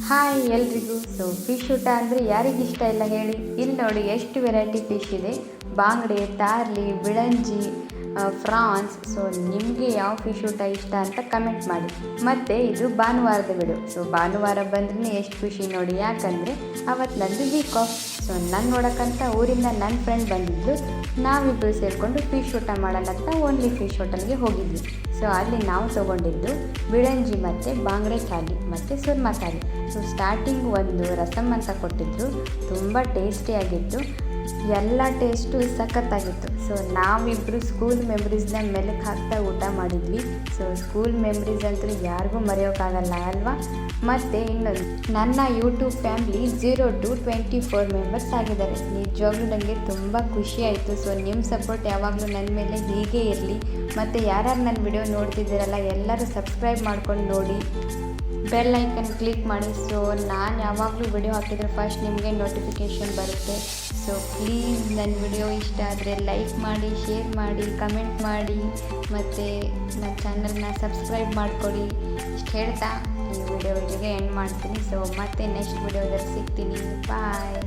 Hi ಎಲ್ರಿಗೂ. Fish ಊಟ ಅಂದರೆ ಯಾರಿಗಿಷ್ಟ ಇಲ್ಲ ಹೇಳಿ. ಇಲ್ಲಿ ನೋಡಿ ಎಷ್ಟು ವೆರೈಟಿ ಫಿಶ್ ಇದೆ. ಬಾಂಗಡೆ, ತಾರ್ಲಿ, ಬಿಳಂಜಿ, ಫ್ರಾನ್ಸ್. ನಿಮಗೆ ಯಾವ ಫಿಶ್ ಊಟ ಇಷ್ಟ ಅಂತ ಕಮೆಂಟ್ ಮಾಡಿ. ಮತ್ತು ಇದು ಭಾನುವಾರದ ವಿಡಿಯೋ. ಭಾನುವಾರ ಬಂದ್ರೇ ಎಷ್ಟು ಖುಷಿ ನೋಡಿ, ಯಾಕಂದರೆ ಅವತ್ತು ನಂದು ವೀಕ್ ಆಫ್. ನಾನು ನೋಡೋಕ್ಕಂತ ಊರಿಂದ ನನ್ನ ಫ್ರೆಂಡ್ ಬಂದಿದ್ದು. ನಾವಿಬ್ಬರು ಸೇರಿಕೊಂಡು ಫಿಶ್ ಊಟ ಮಾಡೋಣ ಅಂತ ಓನ್ಲಿ ಫಿಶ್ ಹೋಟೆಲ್ಗೆ ಹೋಗಿದ್ವಿ. ಅಲ್ಲಿ ನಾವು ತೊಗೊಂಡಿದ್ದು ಬಿಳಂಜಿ ಮತ್ತು ಬಾಂಗಡೆ ಥಾಲಿ ಮತ್ತು ಸುರ್ಮಾ ಥಾಲಿ. ಸ್ಟಾರ್ಟಿಂಗ್ ಒಂದು ರಸಮ್ ಅಂತ ಕೊಟ್ಟಿದ್ದರು, ತುಂಬ ಟೇಸ್ಟಿಯಾಗಿತ್ತು. ಎಲ್ಲ ಟೇಸ್ಟು ಸಖತ್ತಾಗಿತ್ತು. ನಾವಿಬ್ಬರು ಸ್ಕೂಲ್ ಮೆಮ್ರೀಸ್ನ ಮೆಲುಕು ಹಾಕ್ತಾ ಊಟ ಮಾಡಿದ್ವಿ. ಸ್ಕೂಲ್ ಮೆಮ್ರೀಸ್ ಅಂತೂ ಯಾರಿಗೂ ಮರೆಯೋಕ್ಕಾಗಲ್ಲ ಅಲ್ವಾ. ಮತ್ತು ಇನ್ನೊಂದು, ನನ್ನ ಯೂಟ್ಯೂಬ್ ಫ್ಯಾಮ್ಲಿ 0 to 24 ಮೆಂಬರ್ಸ್ ಆಗಿದ್ದಾರೆ. ನಿಜವಾಗ್ಲೂ ನನಗೆ ತುಂಬ ಖುಷಿ ಆಯಿತು. ನಿಮ್ಮ ಸಪೋರ್ಟ್ ಯಾವಾಗಲೂ ನನ್ನ ಮೇಲೆ ಹೀಗೆ ಇರಲಿ. ಮತ್ತು ಯಾರ್ಯಾರು ನನ್ನ ವಿಡಿಯೋ ನೋಡ್ತಿದ್ದೀರಲ್ಲ, ಎಲ್ಲರೂ ಸಬ್ಸ್ಕ್ರೈಬ್ ಮಾಡ್ಕೊಂಡು ನೋಡಿ, ಬೆಲ್ ಐಕನ್ ಕ್ಲಿಕ್ ಮಾಡಿ. ನಾನು ಯಾವಾಗಲೂ ವಿಡಿಯೋ ಹಾಕಿದರೆ ಫಸ್ಟ್ ನಿಮಗೆ ನೋಟಿಫಿಕೇಷನ್ ಬರುತ್ತೆ. ಪ್ಲೀಸ್ ನನ್ನ ವಿಡಿಯೋ ಇಷ್ಟ ಆದರೆ ಲೈಕ್ ಮಾಡಿ, ಶೇರ್ ಮಾಡಿ, ಕಮೆಂಟ್ ಮಾಡಿ, ಮತ್ತು ನನ್ನ ಚಾನಲ್ನ ಸಬ್ಸ್ಕ್ರೈಬ್ ಮಾಡಿಕೊಡಿ. ಇಷ್ಟು ಹೇಳ್ತಾ ಈ ವಿಡಿಯೋ ಇಲ್ಲಿಗೆ ಎಂಡ್ ಮಾಡ್ತೀನಿ. ಮತ್ತೆ ನೆಕ್ಸ್ಟ್ ವಿಡಿಯೋದಲ್ಲಿ ಸಿಗ್ತೀನಿ. ಬಾಯ್.